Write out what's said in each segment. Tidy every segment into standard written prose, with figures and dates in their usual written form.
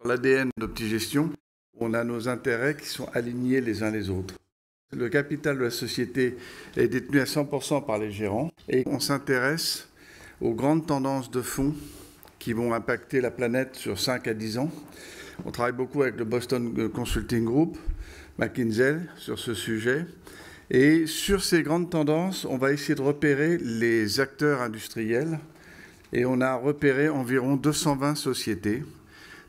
L'ADN d'Optigestion, on a nos intérêts qui sont alignés les uns les autres. Le capital de la société est détenu à 100% par les gérants et on s'intéresse aux grandes tendances de fonds qui vont impacter la planète sur 5 à 10 ans. On travaille beaucoup avec le Boston Consulting Group, McKinsey, sur ce sujet. Et sur ces grandes tendances, on va essayer de repérer les acteurs industriels. Et on a repéré environ 220 sociétés.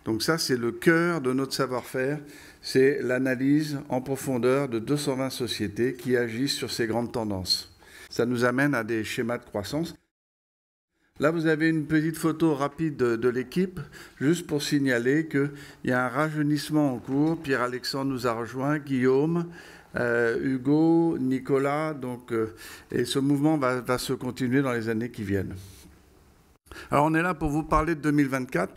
Donc ça, c'est le cœur de notre savoir-faire. C'est l'analyse en profondeur de 220 sociétés qui agissent sur ces grandes tendances. Ça nous amène à des schémas de croissance. Là, vous avez une petite photo rapide de l'équipe, juste pour signaler qu'il y a un rajeunissement en cours. Pierre-Alexandre nous a rejoint, Guillaume, Hugo, Nicolas. Et ce mouvement va se continuer dans les années qui viennent. Alors, on est là pour vous parler de 2024.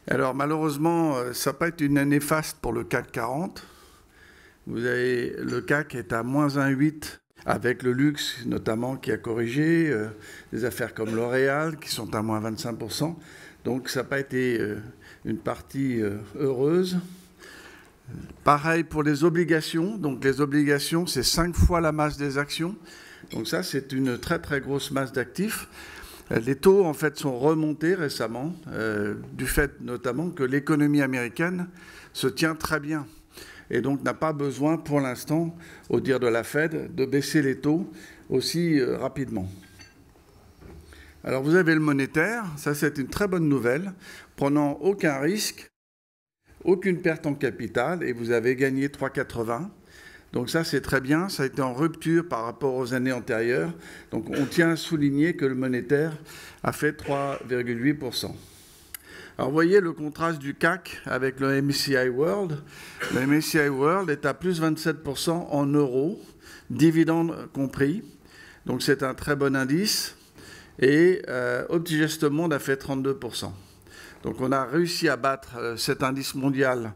Alors, malheureusement, ça n'a pas été une année faste pour le CAC 40. Vous avez le CAC est à moins 1,8 avec le luxe notamment qui a corrigé, des affaires comme L'Oréal qui sont à moins 25%. Donc ça n'a pas été une partie heureuse. Pareil pour les obligations. Donc les obligations, c'est 5 fois la masse des actions. Donc ça, c'est une très très grosse masse d'actifs. Les taux, en fait, sont remontés récemment, du fait notamment que l'économie américaine se tient très bien. Et donc n'a pas besoin pour l'instant, au dire de la Fed, de baisser les taux aussi rapidement. Alors vous avez le monétaire, ça c'est une très bonne nouvelle, prenant aucun risque, aucune perte en capital, et vous avez gagné 3,80. Donc ça c'est très bien, ça a été en rupture par rapport aux années antérieures. Donc on tient à souligner que le monétaire a fait 3,8%. Alors, vous voyez le contraste du CAC avec le MSCI World. Le MSCI World est à plus 27% en euros, dividendes compris. Donc, c'est un très bon indice. Et Optigest Monde a fait 32%. Donc, on a réussi à battre cet indice mondial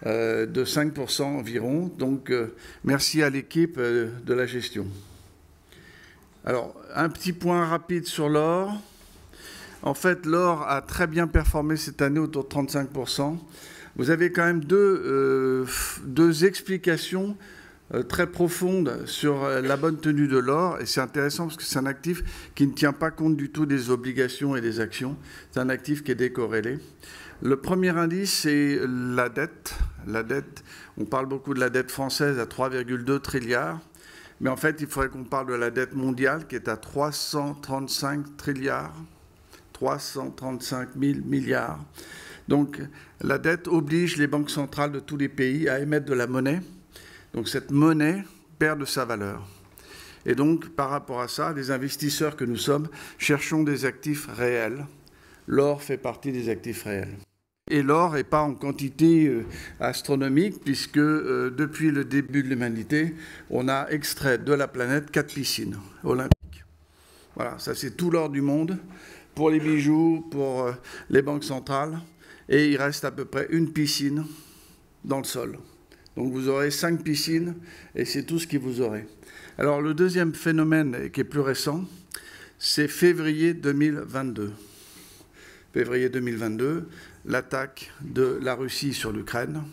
de 5% environ. Donc, merci à l'équipe de la gestion. Alors, un petit point rapide sur l'or. En fait, l'or a très bien performé cette année, autour de 35%. Vous avez quand même deux explications très profondes sur la bonne tenue de l'or. Et c'est intéressant parce que c'est un actif qui ne tient pas compte du tout des obligations et des actions. C'est un actif qui est décorrélé. Le premier indice, c'est la dette. La dette, on parle beaucoup de la dette française à 3,2 trilliards. Mais en fait, il faudrait qu'on parle de la dette mondiale qui est à 335 trilliards. 335 000 milliards. Donc, la dette oblige les banques centrales de tous les pays à émettre de la monnaie. Donc, cette monnaie perd de sa valeur. Et donc, par rapport à ça, les investisseurs que nous sommes cherchons des actifs réels. L'or fait partie des actifs réels. Et l'or n'est pas en quantité astronomique, puisque depuis le début de l'humanité, on a extrait de la planète 4 piscines olympiques. Voilà, ça c'est tout l'or du monde. Pour les bijoux, pour les banques centrales, et il reste à peu près une piscine dans le sol. Donc vous aurez 5 piscines, et c'est tout ce que vous aurez. Alors le deuxième phénomène qui est plus récent, c'est février 2022. Février 2022, l'attaque de la Russie sur l'Ukraine.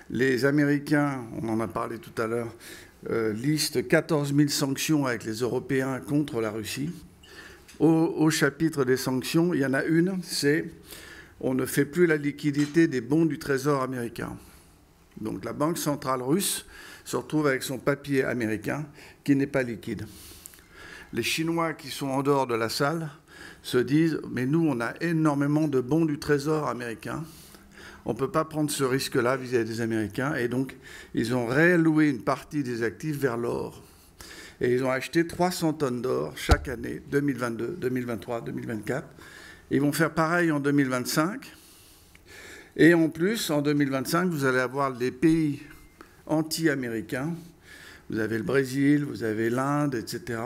Les Américains, on en a parlé tout à l'heure, listent 14 000 sanctions avec les Européens contre la Russie. Au chapitre des sanctions, il y en a une, c'est on ne fait plus la liquidité des bons du Trésor américain. Donc la Banque centrale russe se retrouve avec son papier américain qui n'est pas liquide. Les Chinois qui sont en dehors de la salle se disent « mais nous, on a énormément de bons du Trésor américain. On ne peut pas prendre ce risque-là vis-à-vis des Américains. » Et donc, ils ont réalloué une partie des actifs vers l'or. Et ils ont acheté 300 tonnes d'or chaque année, 2022, 2023, 2024. Ils vont faire pareil en 2025. Et en plus, en 2025, vous allez avoir les pays anti-américains. Vous avez le Brésil, vous avez l'Inde, etc.,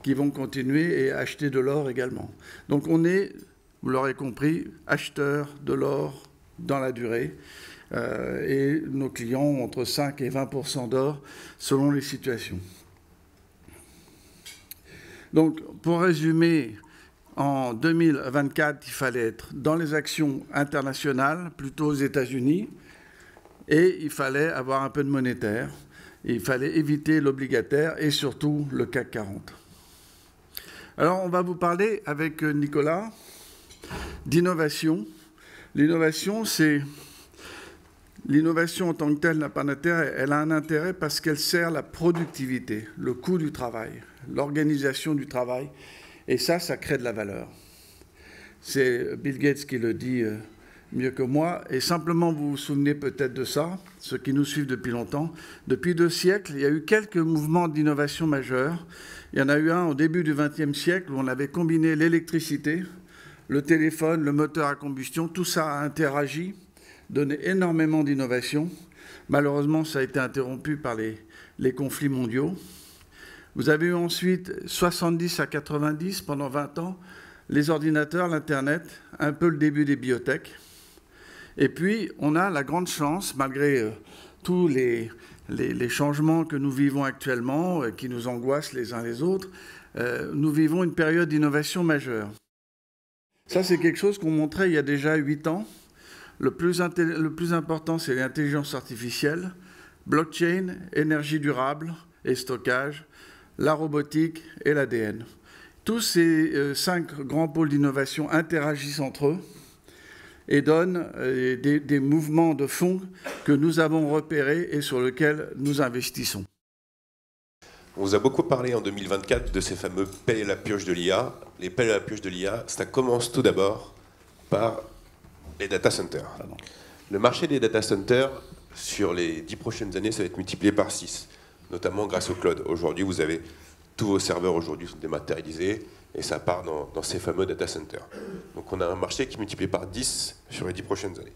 qui vont continuer et acheter de l'or également. Donc on est, vous l'aurez compris, acheteurs de l'or dans la durée. Et nos clients ont entre 5 et 20% d'or selon les situations. Donc, pour résumer, en 2024, il fallait être dans les actions internationales, plutôt aux États-Unis, et il fallait avoir un peu de monétaire. Il fallait éviter l'obligataire et surtout le CAC 40. Alors, on va vous parler avec Nicolas d'innovation. L'innovation, en tant que telle n'a pas d'intérêt. Elle a un intérêt parce qu'elle sert la productivité, le coût du travail, l'organisation du travail. Et ça crée de la valeur. C'est Bill Gates qui le dit mieux que moi. Et simplement, vous vous souvenez peut-être de ça, ceux qui nous suivent depuis longtemps. Depuis 2 siècles, il y a eu quelques mouvements d'innovation majeurs. Il y en a eu un au début du XXe siècle où on avait combiné l'électricité, le téléphone, le moteur à combustion. Tout ça a interagi, donné énormément d'innovation. Malheureusement, ça a été interrompu par les conflits mondiaux. Vous avez eu ensuite 70 à 90, pendant 20 ans, les ordinateurs, l'Internet, un peu le début des biotech. Et puis, on a la grande chance, malgré tous les changements que nous vivons actuellement, qui nous angoissent les uns les autres, nous vivons une période d'innovation majeure. Ça, c'est quelque chose qu'on montrait il y a déjà 8 ans. Le plus important, c'est l'intelligence artificielle, blockchain, énergie durable et stockage, la robotique et l'ADN. Tous ces 5 grands pôles d'innovation interagissent entre eux et donnent des mouvements de fond que nous avons repérés et sur lesquels nous investissons. On vous a beaucoup parlé en 2024 de ces fameux pelles et la pioche de l'IA. Les pelles et la pioche de l'IA, ça commence tout d'abord par les data centers. Pardon. Le marché des data centers, sur les 10 prochaines années, ça va être multiplié par 6, notamment grâce au cloud. Aujourd'hui, vous avez tous vos serveurs aujourd'hui sont dématérialisés et ça part dans ces fameux data centers. Donc on a un marché qui est multiplié par 10 sur les 10 prochaines années.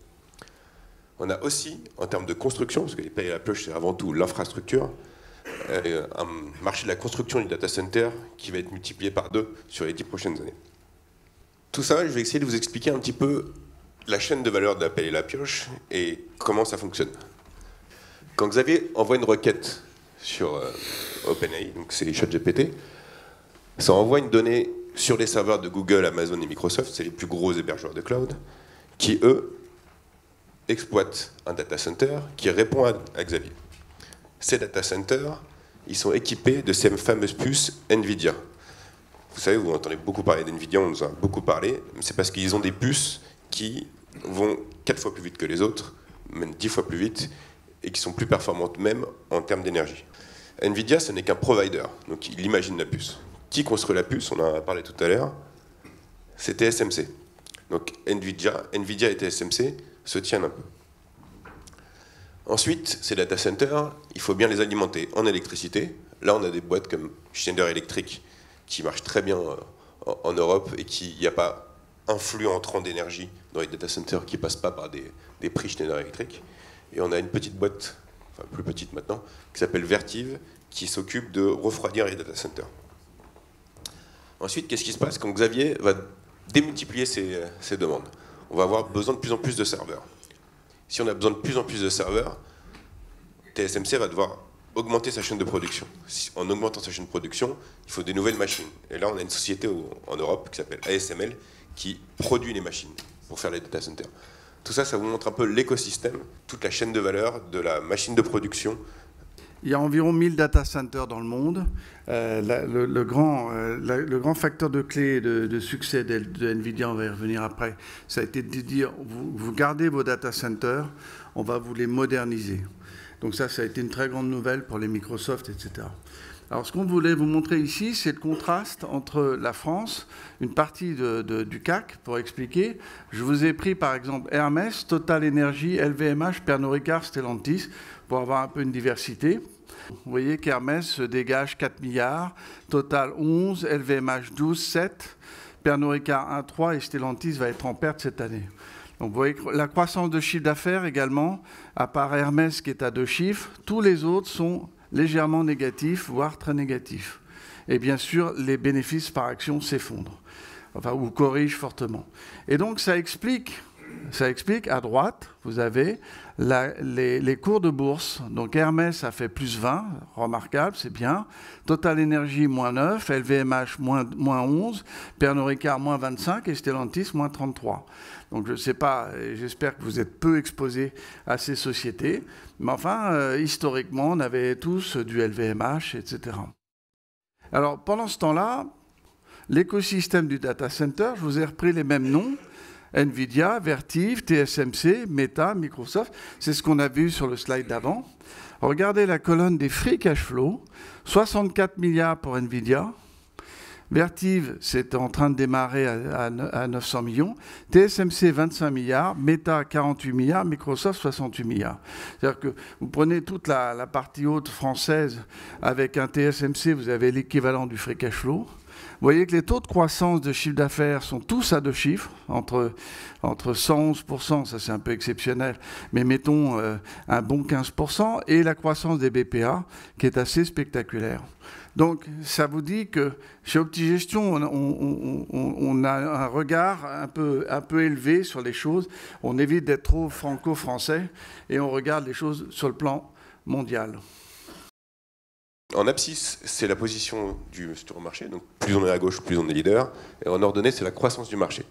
On a aussi, en termes de construction, parce que les pelles et la pioche, c'est avant tout l'infrastructure, un marché de la construction du data center qui va être multiplié par 2 sur les 10 prochaines années. Tout ça, je vais essayer de vous expliquer un petit peu la chaîne de valeur de la pelle et la pioche et comment ça fonctionne. Quand Xavier envoie une requête sur OpenAI, donc c'est ChatGPT, ça envoie une donnée sur les serveurs de Google, Amazon et Microsoft, c'est les plus gros hébergeurs de cloud, qui eux exploitent un data center qui répond à Xavier. Ces data centers, ils sont équipés de ces fameuses puces NVIDIA. Vous savez, vous entendez beaucoup parler d'NVIDIA, on nous en a beaucoup parlé, c'est parce qu'ils ont des puces qui vont 4 fois plus vite que les autres, même 10 fois plus vite, et qui sont plus performantes même en termes d'énergie. NVIDIA, ce n'est qu'un provider, donc il imagine la puce. Qui construit la puce? On en a parlé tout à l'heure, c'est TSMC. Donc NVIDIA et TSMC se tiennent un peu. Ensuite, ces data centers, il faut bien les alimenter en électricité. Là, on a des boîtes comme Schneider Electric qui marchent très bien en Europe et il n'y a pas un flux entrant d'énergie dans les data centers qui ne passe pas par des prix Schneider Electric. Et on a une petite boîte, enfin plus petite maintenant, qui s'appelle Vertiv, qui s'occupe de refroidir les data centers. Ensuite, qu'est-ce qui se passe quand Xavier va démultiplier ces demandes? On va avoir besoin de plus en plus de serveurs. Si on a besoin de plus en plus de serveurs, TSMC va devoir augmenter sa chaîne de production. En augmentant sa chaîne de production, il faut des nouvelles machines. Et là, on a une société en Europe qui s'appelle ASML qui produit les machines pour faire les data centers. Tout ça, ça vous montre un peu l'écosystème, toute la chaîne de valeur de la machine de production. Il y a environ 1000 data centers dans le monde. Le grand facteur de clé de succès de NVIDIA, on va y revenir après, ça a été de dire, vous gardez vos data centers, on va vous les moderniser. Donc ça a été une très grande nouvelle pour les Microsoft, etc. Alors ce qu'on voulait vous montrer ici, c'est le contraste entre la France, une partie du CAC, pour expliquer. Je vous ai pris par exemple Hermès, Total Energy, LVMH, Pernod Ricard, Stellantis, pour avoir un peu une diversité. Vous voyez qu'Hermès se dégage 4 milliards, Total 11, LVMH 12, 7, Pernod Ricard 1, 3 et Stellantis va être en perte cette année. Donc vous voyez que la croissance de chiffre d'affaires également, à part Hermès qui est à 2 chiffres, tous les autres sont légèrement négatifs, voire très négatifs. Et bien sûr, les bénéfices par action s'effondrent, enfin, ou corrigent fortement. Et donc ça explique Ça explique, à droite, vous avez les cours de bourse. Donc Hermès a fait plus 20, remarquable, c'est bien. Total Energy, moins 9, LVMH, moins 11, Pernod Ricard, moins 25 et Stellantis, moins 33. Donc je ne sais pas, j'espère que vous êtes peu exposés à ces sociétés. Mais enfin, historiquement, on avait tous du LVMH, etc. Alors pendant ce temps-là, l'écosystème du data center, je vous ai repris les mêmes noms. NVIDIA, Vertiv, TSMC, Meta, Microsoft, c'est ce qu'on a vu sur le slide d'avant. Regardez la colonne des free cash flow, 64 milliards pour NVIDIA, Vertiv, c'est en train de démarrer à 900 millions, TSMC, 25 milliards, Meta, 48 milliards, Microsoft, 68 milliards. C'est-à-dire que vous prenez toute la partie haute française, avec un TSMC, vous avez l'équivalent du free cash flow. Vous voyez que les taux de croissance de chiffre d'affaires sont tous à 2 chiffres, entre 111%, ça c'est un peu exceptionnel, mais mettons un bon 15%, et la croissance des BPA, qui est assez spectaculaire. Donc, ça vous dit que chez OptiGestion, on a un regard un peu élevé sur les choses, on évite d'être trop franco-français, et on regarde les choses sur le plan mondial. En abscisse, c'est la position sur le marché, donc plus on est à gauche, plus on est leader. Et en ordonnée, c'est la croissance du marché.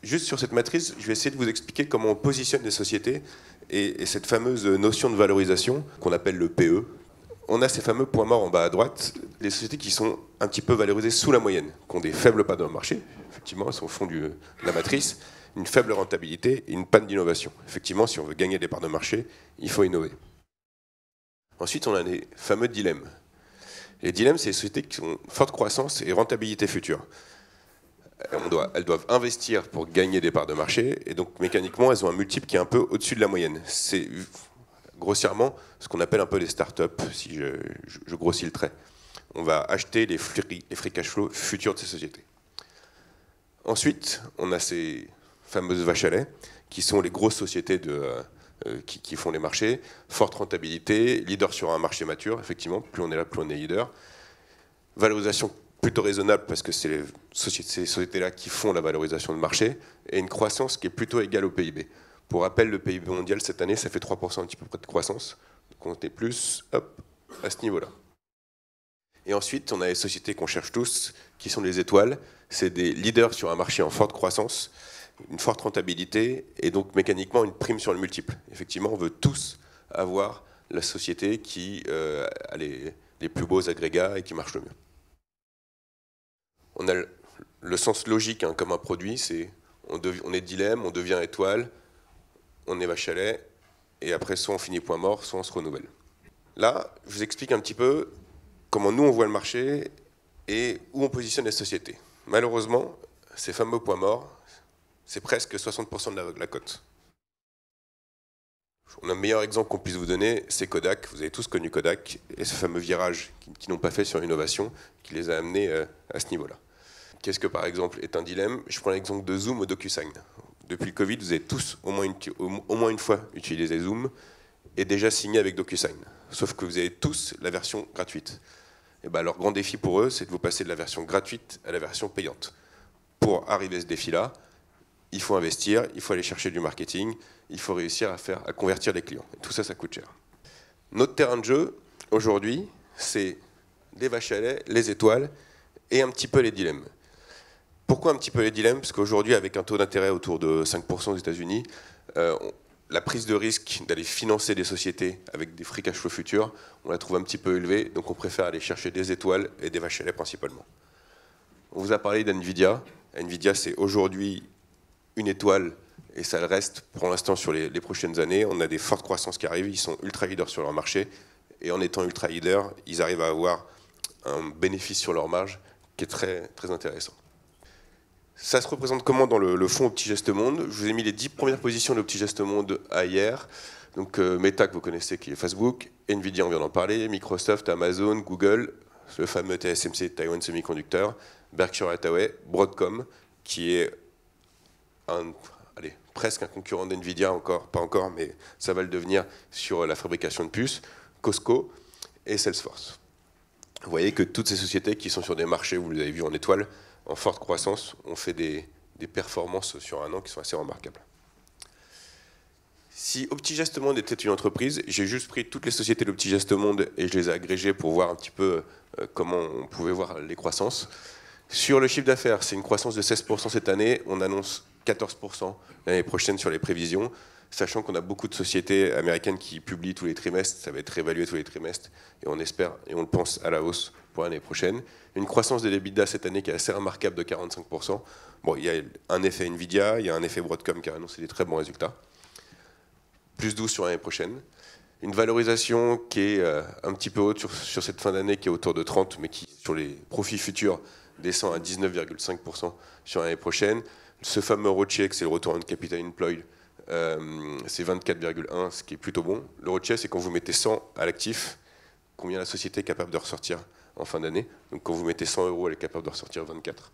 Juste sur cette matrice, je vais essayer de vous expliquer comment on positionne les sociétés et cette fameuse notion de valorisation qu'on appelle le PE. On a ces fameux points morts en bas à droite, les sociétés qui sont un petit peu valorisées sous la moyenne, qui ont des faibles parts dans le marché, effectivement, elles sont au fond de la matrice, une faible rentabilité et une panne d'innovation. Effectivement, si on veut gagner des parts de marché, il faut innover. Ensuite, on a les fameux dilemmes. Les dilemmes, c'est les sociétés qui ont forte croissance et rentabilité future. Elles doivent investir pour gagner des parts de marché, et donc mécaniquement, elles ont un multiple qui est un peu au-dessus de la moyenne. C'est grossièrement ce qu'on appelle un peu les startups, si je grossis le trait. On va acheter les free cash flow futurs de ces sociétés. Ensuite, on a ces fameuses vaches à lait, qui sont les grosses sociétés qui font les marchés, forte rentabilité, leader sur un marché mature, effectivement, plus on est là, plus on est leader. Valorisation plutôt raisonnable, parce que c'est ces sociétés-là qui font la valorisation de marché, et une croissance qui est plutôt égale au PIB. Pour rappel, le PIB mondial, cette année, ça fait 3% un petit peu près de croissance, donc on est plus à ce niveau-là. Et ensuite, on a les sociétés qu'on cherche tous, qui sont les étoiles, c'est des leaders sur un marché en forte croissance, une forte rentabilité et donc mécaniquement une prime sur le multiple. Effectivement, on veut tous avoir la société qui a les plus beaux agrégats et qui marche le mieux. On a le sens logique comme un produit, c'est on est dilemme, on devient étoile, on est vache à lait, et après soit on finit point mort, soit on se renouvelle. Là, je vous explique un petit peu comment nous on voit le marché et où on positionne les sociétés. Malheureusement, ces fameux points morts, c'est presque 60% de la cote. On a un meilleur exemple qu'on puisse vous donner, c'est Kodak. Vous avez tous connu Kodak et ce fameux virage qu'ils n'ont pas fait sur l'innovation qui les a amenés à ce niveau-là. Qu'est-ce que par exemple est un dilemme? Je prends l'exemple de Zoom ou DocuSign. Depuis le Covid, vous avez tous au moins une fois utilisé Zoom et déjà signé avec DocuSign. Sauf que vous avez tous la version gratuite. Et ben, leur grand défi pour eux, c'est de vous passer de la version gratuite à la version payante. Pour arriver à ce défi-là, il faut investir, il faut aller chercher du marketing, il faut réussir à convertir les clients. Et tout ça, ça coûte cher. Notre terrain de jeu, aujourd'hui, c'est les vaches à lait, les étoiles et un petit peu les dilemmes. Pourquoi un petit peu les dilemmes? Parce qu'aujourd'hui, avec un taux d'intérêt autour de 5% aux États-Unis, la prise de risque d'aller financer des sociétés avec des free cash flow futurs, on la trouve un petit peu élevée, donc on préfère aller chercher des étoiles et des vaches à lait principalement. On vous a parlé d'NVIDIA. NVIDIA, c'est aujourd'hui une étoile, et ça le reste pour l'instant sur les prochaines années. On a des fortes croissances qui arrivent, ils sont ultra leaders sur leur marché, et en étant ultra leaders, ils arrivent à avoir un bénéfice sur leur marge qui est très, très intéressant. Ça se représente comment dans le fonds OptiGestMonde? Je vous ai mis les 10 premières positions de OptiGestMonde à hier. Donc Meta, que vous connaissez, qui est Facebook, NVIDIA, on vient d'en parler, Microsoft, Amazon, Google, le fameux TSMC, Taiwan Semiconductor, Berkshire Hathaway, Broadcom, qui est presque un concurrent d'NVIDIA, pas encore, mais ça va le devenir sur la fabrication de puces, Costco et Salesforce. Vous voyez que toutes ces sociétés qui sont sur des marchés, vous les avez vues en étoile, en forte croissance, ont fait des performances sur un an qui sont assez remarquables. Si OptiGest Monde était une entreprise, j'ai juste pris toutes les sociétés d'OptiGest Monde et je les ai agrégées pour voir un petit peu comment on pouvait voir les croissances. Sur le chiffre d'affaires, c'est une croissance de 16% cette année. On annonce 14% l'année prochaine sur les prévisions, sachant qu'on a beaucoup de sociétés américaines qui publient tous les trimestres. Ça va être réévalué tous les trimestres et on espère et on le pense à la hausse pour l'année prochaine. Une croissance de l'EBITDA cette année qui est assez remarquable de 45%. Bon, il y a un effet Nvidia, il y a un effet Broadcom qui a annoncé des très bons résultats. Plus 12 sur l'année prochaine. Une valorisation qui est un petit peu haute sur cette fin d'année, qui est autour de 30, mais qui, sur les profits futurs, descend à 19,5% sur l'année prochaine. Ce fameux ROCE, c'est le retour on capital employed, c'est 24,1, ce qui est plutôt bon. Le ROCE, c'est quand vous mettez 100 à l'actif, combien la société est capable de ressortir en fin d'année. Donc quand vous mettez 100 €, elle est capable de ressortir 24.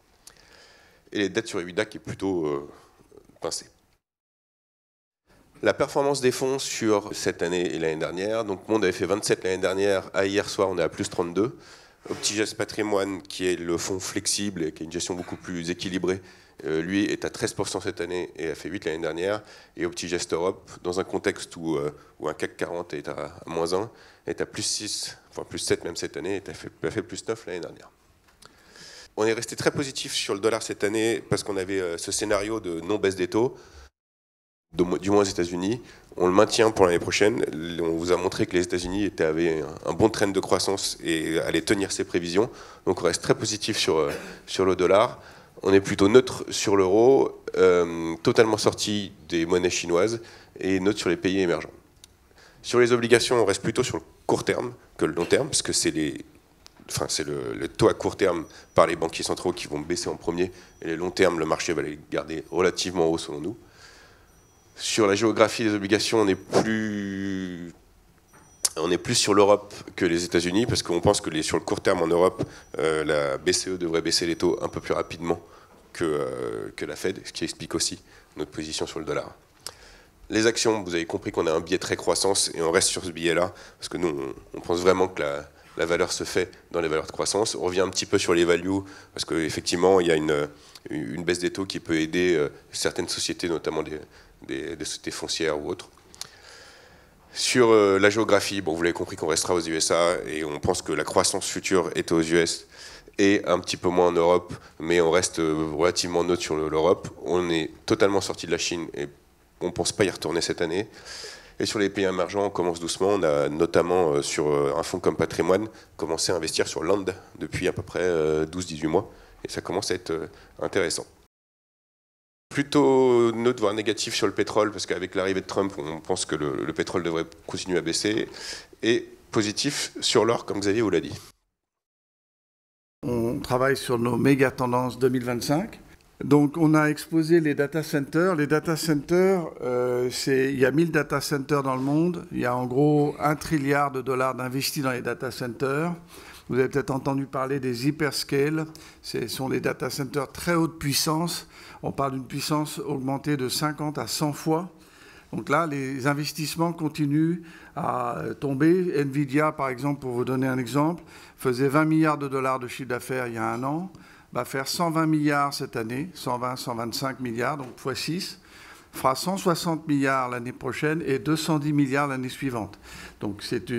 Et les dettes sur EBITDA qui est plutôt pincée. La performance des fonds sur cette année et l'année dernière. Donc Monde avait fait 27 l'année dernière, à hier soir on est à plus 32. OptiGest Patrimoine, qui est le fonds flexible et qui a une gestion beaucoup plus équilibrée, lui est à 13% cette année et a fait 8 l'année dernière. Et OptiGest Europe, dans un contexte où un CAC 40 est à moins 1, est à plus 6, enfin plus 7 même cette année, et a fait plus 9 l'année dernière. On est resté très positif sur le dollar cette année parce qu'on avait ce scénario de non-baisse des taux, du moins aux États-Unis. On le maintient pour l'année prochaine. On vous a montré que les États-Unis avaient un bon trend de croissance et allaient tenir ses prévisions. Donc on reste très positif sur le dollar. On est plutôt neutre sur l'euro, totalement sorti des monnaies chinoises et neutre sur les pays émergents. Sur les obligations, on reste plutôt sur le court terme que le long terme, parce que c'est le taux à court terme par les banquiers centraux qui vont baisser en premier, et les long termes, le marché va les garder relativement haut selon nous. Sur la géographie des obligations, on est plus sur l'Europe que les États-Unis, parce qu'on pense que sur le court terme en Europe, la BCE devrait baisser les taux un peu plus rapidement que la Fed, ce qui explique aussi notre position sur le dollar. Les actions, vous avez compris qu'on a un biais très croissance et on reste sur ce biais-là, parce que nous, on pense vraiment que la valeur se fait dans les valeurs de croissance. On revient un petit peu sur les values, parce qu'effectivement, il y a une baisse des taux qui peut aider certaines sociétés, notamment des sociétés foncières ou autres. Sur la géographie, bon, vous l'avez compris qu'on restera aux USA et on pense que la croissance future est aux US et un petit peu moins en Europe, mais on reste relativement neutre sur l'Europe. On est totalement sorti de la Chine et on ne pense pas y retourner cette année. Et sur les pays émergents, on commence doucement. On a notamment sur un fonds comme Patrimoine commencé à investir sur l'Inde depuis à peu près 12-18 mois et ça commence à être intéressant. Plutôt neutre, voire négatif sur le pétrole, parce qu'avec l'arrivée de Trump, on pense que le pétrole devrait continuer à baisser. Et positif sur l'or, comme Xavier vous l'a dit. On travaille sur nos méga tendances 2025. Donc on a exposé les data centers. Les data centers, il y a 1000 data centers dans le monde. Il y a en gros 1 trilliard de dollars d'investis dans les data centers. Vous avez peut-être entendu parler des hyperscales. Ce sont des data centers très haute puissance. On parle d'une puissance augmentée de 50 à 100 fois. Donc là, les investissements continuent à tomber. Nvidia, par exemple, pour vous donner un exemple, faisait 20 milliards de dollars de chiffre d'affaires il y a un an, va faire 120 milliards cette année, 120, 125 milliards, donc x6, fera 160 milliards l'année prochaine et 210 milliards l'année suivante. Donc c'est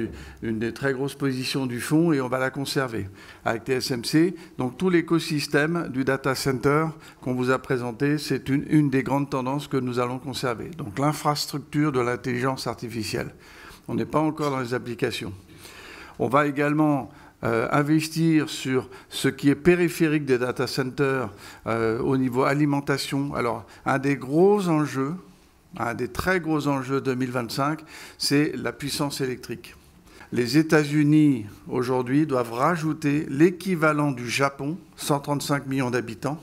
une des très grosses positions du fonds et on va la conserver avec TSMC. Donc tout l'écosystème du data center qu'on vous a présenté, c'est une des grandes tendances que nous allons conserver. Donc l'infrastructure de l'intelligence artificielle. On n'est pas encore dans les applications. On va également investir sur ce qui est périphérique des data centers au niveau alimentation. Alors, un des gros enjeux, un des très gros enjeux 2025, c'est la puissance électrique. Les États-Unis, aujourd'hui, doivent rajouter l'équivalent du Japon, 135 millions d'habitants,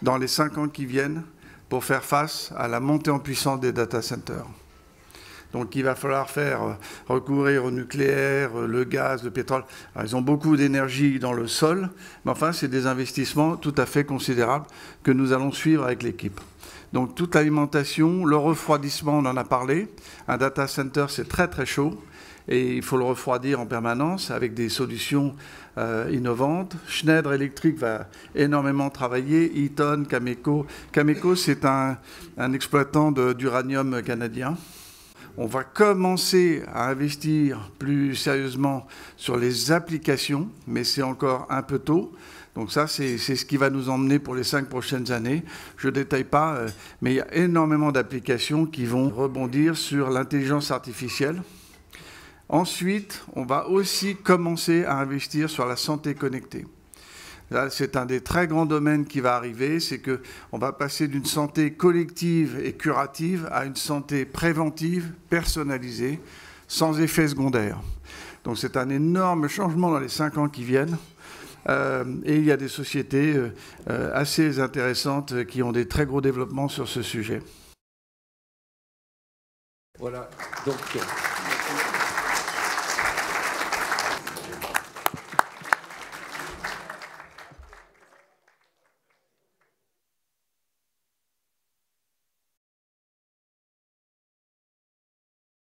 dans les 5 ans qui viennent, pour faire face à la montée en puissance des data centers. Donc il va falloir faire recourir au nucléaire, le gaz, le pétrole. Alors, ils ont beaucoup d'énergie dans le sol, mais enfin c'est des investissements tout à fait considérables que nous allons suivre avec l'équipe. Donc toute l'alimentation, le refroidissement, on en a parlé. Un data center, c'est très très chaud. et il faut le refroidir en permanence avec des solutions innovantes. Schneider Electric va énormément travailler, Eaton, Cameco. Cameco, c'est un exploitant d'uranium canadien. On va commencer à investir plus sérieusement sur les applications, mais c'est encore un peu tôt. Donc ça, c'est ce qui va nous emmener pour les 5 prochaines années. Je ne détaille pas, mais il y a énormément d'applications qui vont rebondir sur l'intelligence artificielle. Ensuite, on va aussi commencer à investir sur la santé connectée. Là, c'est un des très grands domaines qui va arriver, c'est qu'on va passer d'une santé collective et curative à une santé préventive, personnalisée, sans effet secondaire. Donc c'est un énorme changement dans les 5 ans qui viennent. Et il y a des sociétés assez intéressantes qui ont des très gros développements sur ce sujet. Voilà, donc...